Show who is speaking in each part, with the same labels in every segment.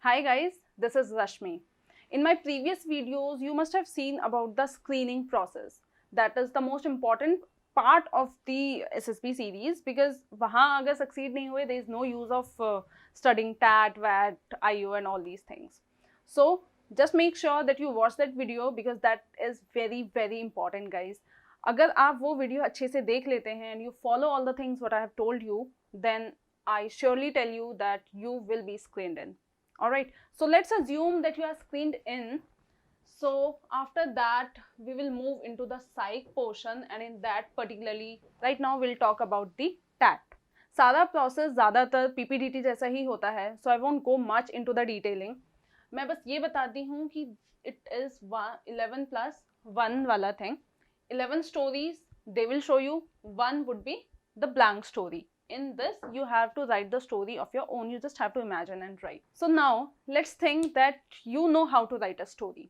Speaker 1: Hi guys, this is Rashmi. In my previous videos, you must have seen about the screening process. That is the most important part of the SSB series because वहाँ अगर succeed नहीं हुए, there is no use of studying TAT, VAT, IO and all these things. So just make sure that you watch that video because that is very important guys. अगर आप वो video अच्छे से देख लेते हैं and you follow all the things what I have told you, then I surely tell you that you will be screened in. Alright, so let's assume that you are screened in. So after that we will move into the psych portion and in that particularly right now we'll talk about the TAT. सारा process ज़्यादातर PPDT जैसा ही होता है, so I won't go much into the detailing. मैं बस ये बताती हूँ कि it is 11+1 वाला thing. 11 stories they will show you, one would be the blank story. In this you have to write the story of your own. You just have to imagine and write. So now let's think that you know how to write a story.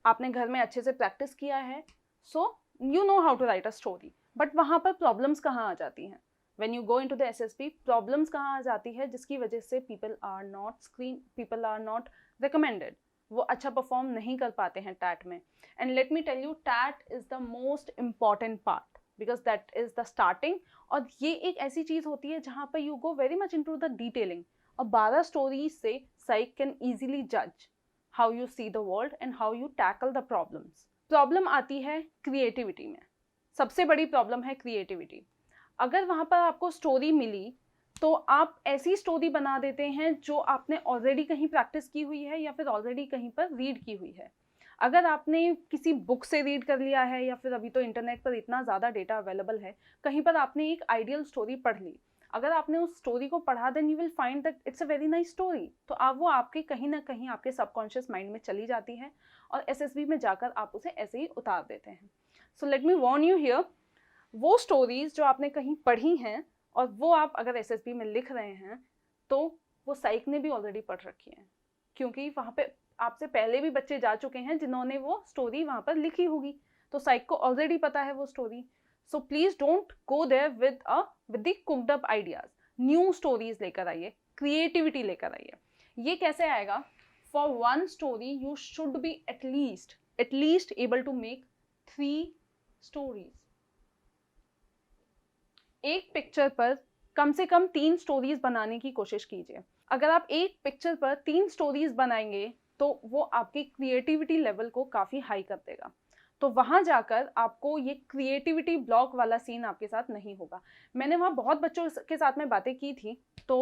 Speaker 1: आपने घर में अच्छे से practice किया है, so you know how to write a story. But वहाँ पर problems कहाँ आ जाती हैं? When you go into the SSB, problems कहाँ आ जाती है जिसकी वजह से people are not screened, people are not recommended. वो अच्छा परफॉर्म नहीं कर पाते हैं टैट में. And let me tell you, TAT is the most important part because that is the starting. और ये एक ऐसी चीज होती है जहाँ पर you go very much into the detailing. और 12 स्टोरीज से साइक कैन इजीली जज how you see the world and how you tackle the problems. Problem आती है क्रिएटिविटी में. सबसे बड़ी प्रॉब्लम है क्रिएटिविटी. अगर वहाँ पर आपको स्टोरी मिली तो आप ऐसी स्टोरी बना देते हैं जो आपने ऑलरेडी कहीं प्रैक्टिस की हुई है या फिर ऑलरेडी कहीं पर रीड की हुई है. अगर आपने किसी बुक से रीड कर लिया है या फिर अभी तो इंटरनेट पर इतना ज़्यादा डेटा अवेलेबल है, कहीं पर आपने एक आइडियल स्टोरी पढ़ ली, अगर आपने उस स्टोरी को पढ़ा then you will find that it's a very nice story. तो आप वो आपके कहीं ना कहीं आपके सबकॉन्शियस माइंड में चली जाती है और एसएसबी में जाकर आप उसे ऐसे ही उतार देते हैं. So let me warn you here, वो स्टोरीज जो आपने कहीं पढ़ी हैं और वो आप अगर एसएसबी में लिख रहे हैं तो वो साइक ने भी ऑलरेडी पढ़ रखी है, क्योंकि वहाँ पे आपसे पहले भी बच्चे जा चुके हैं जिन्होंने वो स्टोरी वहाँ पर लिखी होगी, तो साइक को ऑलरेडी पता है वो story. So please don't go there with the cooked up ideas. New stories लेकर आइए, क्रिएटिविटी लेकर आइए. ये कैसे आएगा? For one story you should be at least able to make 3 stories. एक पिक्चर पर कम से कम 3 स्टोरीज बनाने की कोशिश कीजिए. अगर आप एक पिक्चर पर 3 स्टोरीज बनाएंगे तो वो आपकी क्रिएटिविटी लेवल को काफ़ी हाई कर देगा. तो वहाँ जाकर आपको ये क्रिएटिविटी ब्लॉक वाला सीन आपके साथ नहीं होगा. मैंने वहाँ बहुत बच्चों के साथ में बातें की थी तो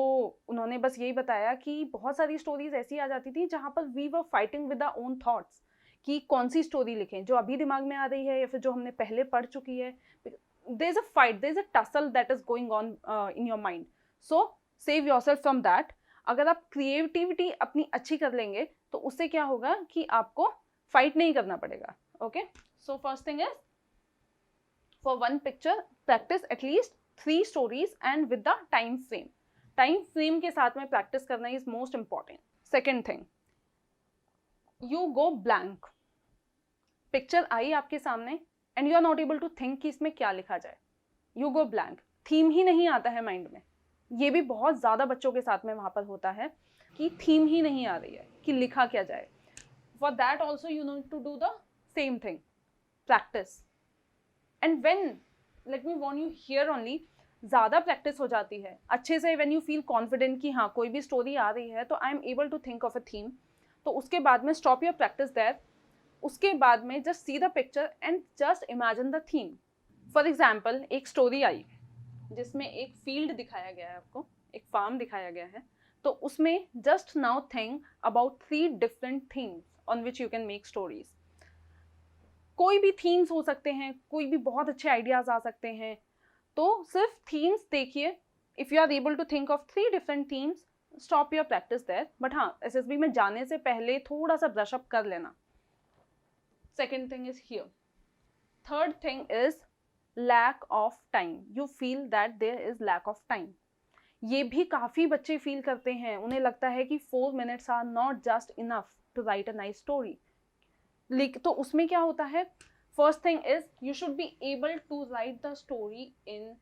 Speaker 1: उन्होंने बस यही बताया कि बहुत सारी स्टोरीज ऐसी आ जाती थी जहाँ पर we were fighting with our own thoughts कि कौन सी स्टोरी लिखें, जो अभी दिमाग में आ रही है या फिर जो हमने पहले पढ़ चुकी है. There is a fight, there is a tussle that is going on in your mind. So save yourself from that. अगर आप क्रिएटिविटी अपनी अच्छी कर लेंगे तो उससे क्या होगा कि आपको फाइट नहीं करना पड़ेगा. Okay, so first thing is for one picture practice at least 3 stories and with the time frame. Time frame के साथ में प्रैक्टिस करना is most important. Second thing, you go blank. Picture आई आपके सामने and you are not able to think कि इसमें क्या लिखा जाए. You go blank. थीम ही नहीं आता है माइंड में. ये भी बहुत ज़्यादा बच्चों के साथ में वहाँ पर होता है कि थीम ही नहीं आ रही है कि लिखा क्या जाए. For that also you need to do the same thing, practice. And when, let me warn you here only, ज़्यादा प्रैक्टिस हो जाती है अच्छे से, व्हेन यू फील कॉन्फिडेंट कि हाँ कोई भी स्टोरी आ रही है तो I am able to think of a theme, तो उसके बाद में स्टॉप योर प्रैक्टिस देयर. उसके बाद में just see the picture and just imagine the theme. For example, एक स्टोरी आई जिसमें एक फील्ड दिखाया गया है, आपको एक फार्म दिखाया गया है, तो उसमें just now think about 3 different themes on which you can make stories. कोई भी थीम्स हो सकते हैं, कोई भी बहुत अच्छे आइडियाज आ सकते हैं, तो सिर्फ थीम्स देखिए. If you are able to think of 3 different themes, stop your practice there. But हाँ, एसएसबी में जाने से पहले थोड़ा सा ब्रश अप कर लेना. Second thing is here. Third thing is lack of time. You feel that there is lack of time. ये भी काफ़ी बच्चे फील करते हैं. उन्हें लगता है कि 4 minutes are not just enough to write a nice story. तो उसमें क्या होता है? First thing is you should be able to write the story in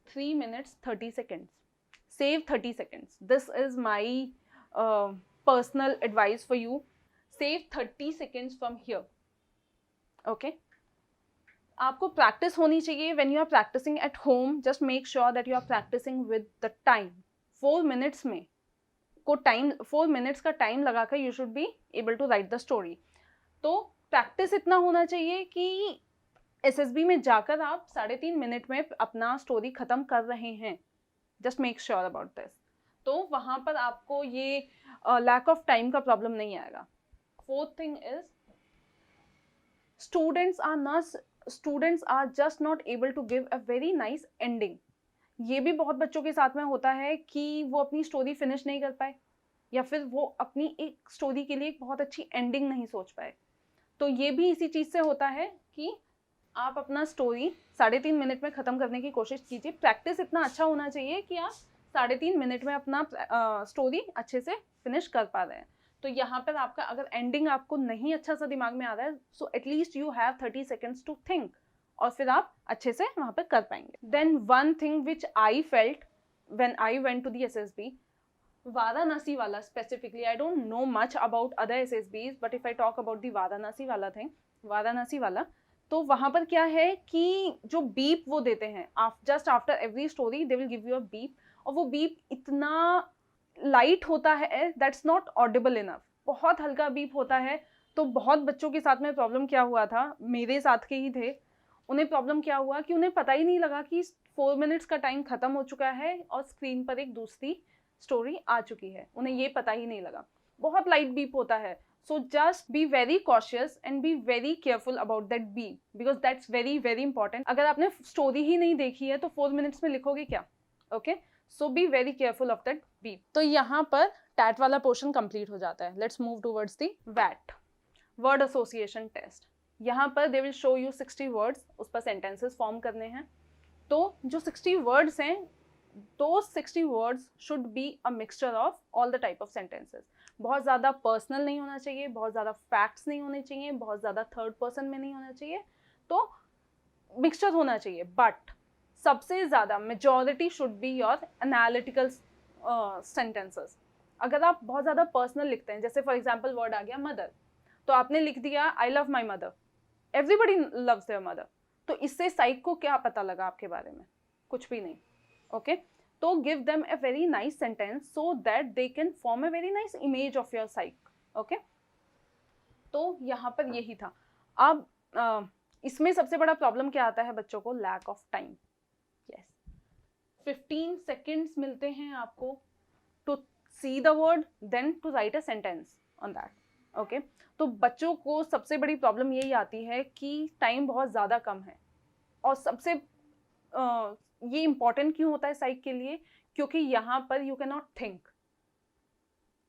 Speaker 1: 3 minutes 30 seconds. save 30 seconds. This is my personal advice for you. Save 30 seconds from here. Okay? आपको practice होनी चाहिए. when you are practicing at home, just make sure that you are practicing with the time. 4 minutes में को time 4 minutes का time लगाकर you should be able to write the story. तो practice इतना होना चाहिए कि SSB में जाकर आप 3.5 मिनट में अपना स्टोरी खत्म कर रहे हैं. Just make sure about this. तो वहाँ पर आपको ये लैक ऑफ टाइम का प्रॉब्लम नहीं आएगा. Fourth thing is students are just not able to give a very nice ending. ये भी बहुत बच्चों के साथ में होता है कि वो अपनी स्टोरी फिनिश नहीं कर पाए या फिर वो अपनी एक स्टोरी के लिए एक बहुत अच्छी एंडिंग नहीं सोच पाए. तो ये भी इसी चीज़ से होता है कि आप अपना स्टोरी 3.5 मिनट में ख़त्म करने की कोशिश कीजिए. प्रैक्टिस इतना अच्छा होना चाहिए कि आप 3.5 मिनट में अपना स्टोरी अच्छे से फिनिश कर पा रहे हैं. तो यहाँ पर आपका अगर एंडिंग आपको नहीं अच्छा सा दिमाग में आ रहा है, so at least you have 30 seconds to think, और फिर आप अच्छे से वहाँ पर कर पाएंगे. Then one thing which I felt when I went to the SSB, Varanasi वाला specifically, I don't know much about other SSBs, but if I talk about the Varanasi वाला थिंग, वाराणसी वाला, तो वहाँ पर क्या है कि जो बीप वो देते हैं just after every story they will give you a beep, और वो बीप इतना लाइट होता है दैट्स नॉट ऑडिबल इनफ. बहुत हल्का बीप होता है. तो बहुत बच्चों के साथ में प्रॉब्लम क्या हुआ था, मेरे साथ के ही थे, उन्हें प्रॉब्लम क्या हुआ कि उन्हें पता ही नहीं लगा कि 4 मिनट्स का टाइम खत्म हो चुका है और स्क्रीन पर एक दूसरी स्टोरी आ चुकी है. उन्हें ये पता ही नहीं लगा. बहुत लाइट बीप होता है. So just be very cautious and be very careful about that beep, because that's very very important. अगर आपने स्टोरी ही नहीं देखी है तो 4 मिनट्स में लिखोगे क्या? Okay? So be very careful of that beep. तो यहाँ पर टैट वाला पोर्शन कंप्लीट हो जाता है. Let's move towards the WAT, Word Association Test. यहाँ पर they will show you 60 words, उस पर sentences form करने हैं. तो जो 60 words हैं, those 60 words should be a mixture of all the type of sentences. बहुत ज़्यादा पर्सनल नहीं होना चाहिए, बहुत ज़्यादा फैक्ट्स नहीं होने चाहिए, बहुत ज़्यादा थर्ड पर्सन में नहीं होना चाहिए. तो मिक्सचर होना चाहिए. बट सबसे ज़्यादा majority should be your analytical sentences. अगर आप बहुत ज़्यादा पर्सनल लिखते हैं, जैसे फॉर एग्जाम्पल वर्ड आ गया मदर, तो आपने लिख दिया I love my mother, everybody loves there mother, तो इससे साइक को क्या पता लगा आपके बारे में? कुछ भी नहीं. ओके? तो give them a very nice sentence so that they can form a very nice image of your psyche. Okay? तो यहाँ पर यही था. अब इसमें सबसे बड़ा प्रॉब्लम क्या आता है बच्चों को? Lack of time. Yes, 15 seconds मिलते हैं आपको to see the word, then to write a sentence on that. Okay? तो बच्चों को सबसे बड़ी प्रॉब्लम यही आती है कि टाइम बहुत ज़्यादा कम है. और सबसे ये इंपॉर्टेंट क्यों होता है साइक के लिए? क्योंकि यहाँ पर यू कैन नॉट थिंक.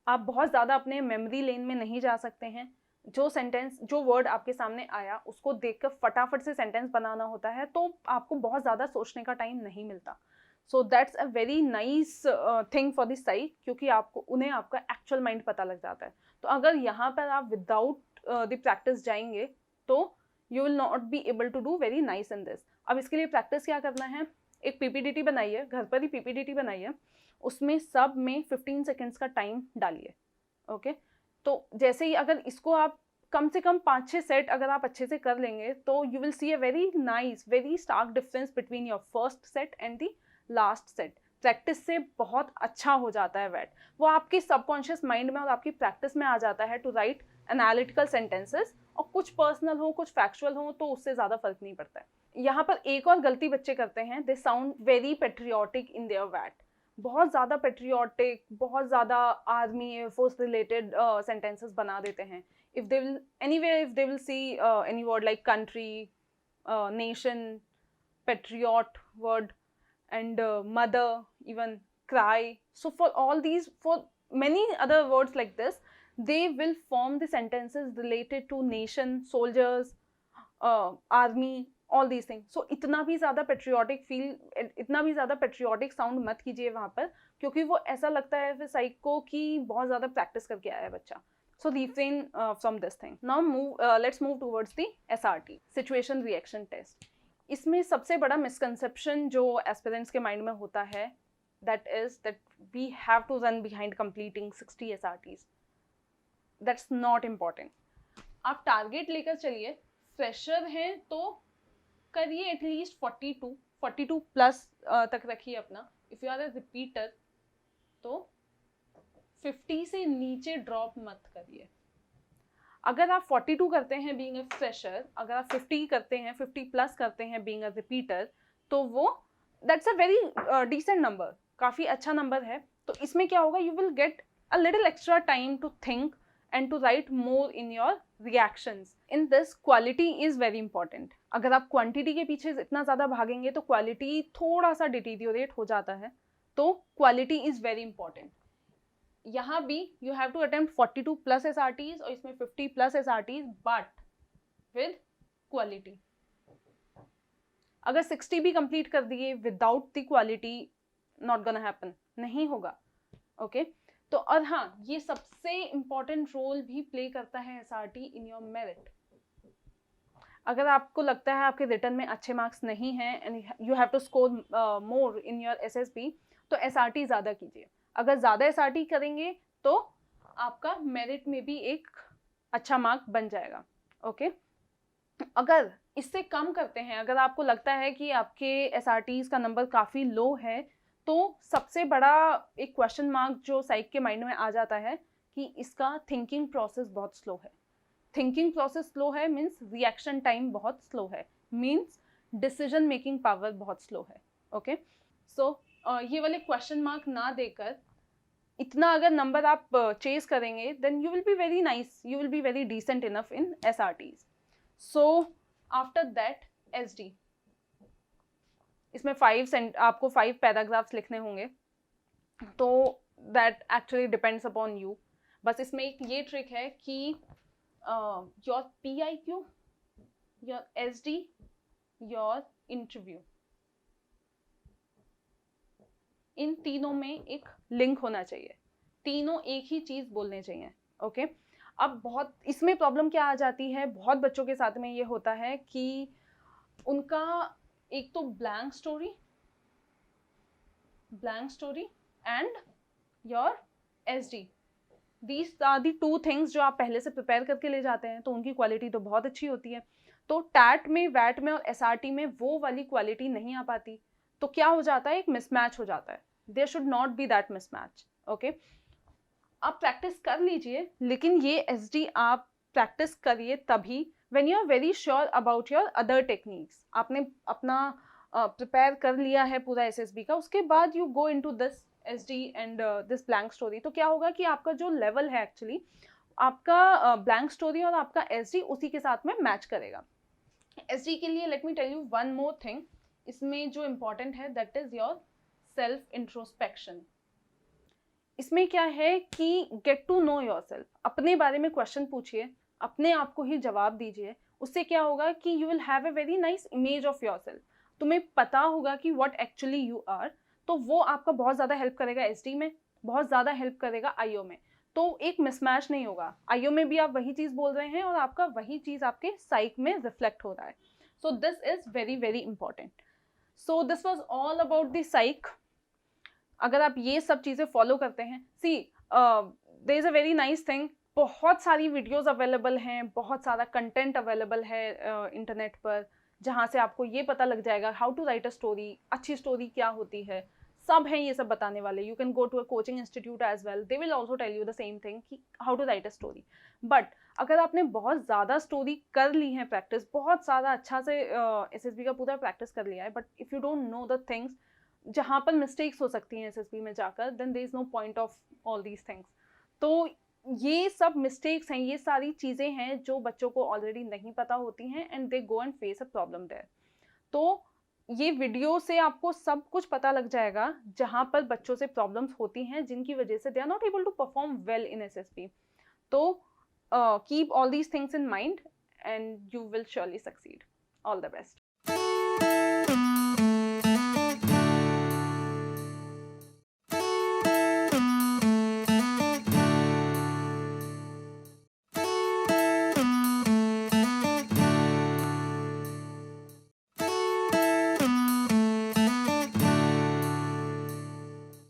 Speaker 1: आप बहुत ज़्यादा अपने मेमोरी लेन में नहीं जा सकते हैं. जो वर्ड आपके सामने आया उसको देखकर फटाफट से सेंटेंस बनाना होता है, तो आपको बहुत ज़्यादा सोचने का टाइम नहीं मिलता. So that's a very nice thing for this psych, क्योंकि उन्हें आपका एक्चुअल माइंड पता लग जाता है. तो अगर यहाँ पर आप विदाउट द प्रैक्टिस जाएंगे तो you will not be able to do very nice in this. अब इसके लिए प्रैक्टिस क्या करना है? एक PPTT बनाइए, घर पर ही PPTT बनाइए, उसमें सब में 15 सेकेंड्स का टाइम डालिए. ओके? तो जैसे ही अगर इसको आप कम से कम 5-6 सेट अगर आप अच्छे से कर लेंगे तो you will see a very nice, very stark difference between your first set and the last set. Practice से बहुत अच्छा हो जाता है वैट. वो आपके सबकॉन्शियस माइंड में और आपकी प्रैक्टिस में आ जाता है टू राइट एनालिटिकल सेंटेंसेस, और कुछ पर्सनल हो कुछ फैक्चुअल हो तो उससे ज़्यादा फर्क नहीं पड़ता है. यहाँ पर एक और गलती बच्चे करते हैं, they sound very patriotic in their wait. बहुत ज़्यादा पेट्रियाटिक, बहुत ज़्यादा आर्मी एयरफोर्स रिलेटेड सेंटेंसेस बना देते हैं. If they will see any word like country, nation, patriot word and mother, even cry. So for all these, for many other words like this, they will form the sentences related to nation, soldiers, army, all these things. So इतना भी ज़्यादा patriotic sound मत कीजिए वहाँ पर, क्योंकि वो ऐसा लगता है फिर साइक को कि बहुत ज़्यादा प्रैक्टिस करके आया है बच्चा. So refrain from this thing. Now let's move towards the SRT, Situation Reaction Test. इसमें सबसे बड़ा मिसकंसेप्शन जो एस्पिरेंट्स के माइंड में होता है, that is that we have to run behind completing 60 SRTs. That's not important. आप टारगेट लेकर चलिए, फ्रेशर हैं तो करिए एटलीस्ट 42 प्लस तक रखिए अपना. If you are a repeater तो 50 से नीचे ड्रॉप मत करिए. अगर आप 42 करते हैं बीइंग अ फ्रेशर, अगर आप 50 करते हैं, 50 प्लस करते हैं बीइंग अ रिपीटर, तो वो that's a very decent number, काफ़ी अच्छा नंबर है. तो इसमें क्या होगा, you will get a little extra time to think and to write more in your reactions. In this, quality is very important. अगर आप quantity के पीछे इतना ज़्यादा भागेंगे तो quality थोड़ा सा deteriorate हो जाता है. तो quality is very important. यहाँ भी you have to attempt 42 plus SRTs और इसमें 50 plus SRTs, but with quality. अगर 60 भी complete कर दिए without the quality, not gonna happen. नहीं होगा. Okay? तो और हाँ, ये सबसे इम्पॉर्टेंट रोल भी प्ले करता है SRT इन योर मेरिट. अगर आपको लगता है आपके रिटर्न में अच्छे मार्क्स नहीं हैं and you have to score more in your SSB, तो SRT ज़्यादा कीजिए. अगर ज़्यादा SRT करेंगे तो आपका मेरिट में भी एक अच्छा मार्क बन जाएगा. ओके. अगर इससे कम करते हैं, अगर आपको लगता है कि आपके SRTs का नंबर काफ़ी लो है, तो सबसे बड़ा एक क्वेश्चन मार्क जो साइक के माइंड में आ जाता है कि इसका थिंकिंग प्रोसेस बहुत स्लो है. थिंकिंग प्रोसेस स्लो है मीन्स रिएक्शन टाइम बहुत स्लो है, मीन्स डिसीजन मेकिंग पावर बहुत स्लो है. ओके. सो ये वाले क्वेश्चन मार्क ना देकर इतना अगर नंबर आप चेस करेंगे, then you will be very nice, you will be very decent enough in SRTs. So after that SD, इसमें आपको 5 पैराग्राफ्स लिखने होंगे. तो that actually depends upon you. बस इसमें एक ये ट्रिक है कि your PIQ, your SD, your interview, इन तीनों में एक लिंक होना चाहिए. तीनों एक ही चीज़ बोलने चाहिए. ओके. अब बहुत इसमें प्रॉब्लम क्या आ जाती है, बहुत बच्चों के साथ में ये होता है कि उनका एक तो blank story and your SD, these are the 2 things जो आप पहले से प्रिपेयर करके ले जाते हैं, तो उनकी क्वालिटी तो बहुत अच्छी होती है. तो टैट में, वैट में और SRT में वो वाली क्वालिटी नहीं आ पाती. तो क्या हो जाता है, एक मिसमैच हो जाता है. There should not be that mismatch. Okay. आप प्रैक्टिस कर लीजिए, लेकिन ये SD आप प्रैक्टिस करिए तभी when you are very sure about your other techniques. आपने अपना प्रिपेयर कर लिया है पूरा SSB का, उसके बाद you go into this SD and this blank story. तो क्या होगा कि आपका जो लेवल है एक्चुअली, आपका ब्लैंक स्टोरी और आपका SD उसी के साथ में मैच करेगा. SD के लिए let me tell you one more thing. इसमें जो इम्पोर्टेंट है that is your self introspection. इसमें क्या है कि get to know your self. अपने बारे में क्वेश्चन पूछिए, अपने आप को ही जवाब दीजिए. उससे क्या होगा कि you will have a very nice image of your self. तुम्हें पता होगा कि व्हाट एक्चुअली यू आर. तो वो आपका बहुत ज़्यादा हेल्प करेगा SD में, बहुत ज़्यादा हेल्प करेगा IO में. तो एक मिसमैच नहीं होगा. IO में भी आप वही चीज़ बोल रहे हैं और आपका वही चीज़ आपके साइक में रिफ्लेक्ट हो रहा है. So this is very very important. So this was all about the psych. अगर आप ये सब चीज़ें फॉलो करते हैं, see there is a very nice thing. बहुत सारी वीडियोस अवेलेबल हैं, बहुत सारा कंटेंट अवेलेबल है इंटरनेट पर, जहाँ से आपको ये पता लग जाएगा how to write a story. अच्छी स्टोरी क्या होती है, सब हैं ये सब बताने वाले. You can go to a coaching institute as well, they will also tell you the same thing कि how to write a story. But अगर आपने बहुत ज़्यादा स्टोरी कर ली है, प्रैक्टिस बहुत सारा अच्छा से SSB का पूरा प्रैक्टिस कर लिया है, but if you don't know the things जहाँ पर मिस्टेक्स हो सकती हैं SSB में जाकर, then there is no point of all these things. तो ये सब मिस्टेक्स हैं, ये सारी चीज़ें हैं जो बच्चों को ऑलरेडी नहीं पता होती हैं and they go and face a problem there. तो ये वीडियो से आपको सब कुछ पता लग जाएगा जहाँ पर बच्चों से प्रॉब्लम्स होती हैं, जिनकी वजह से they are not able to perform well in SSB. तो keep all these things in mind and you will surely succeed. All the best.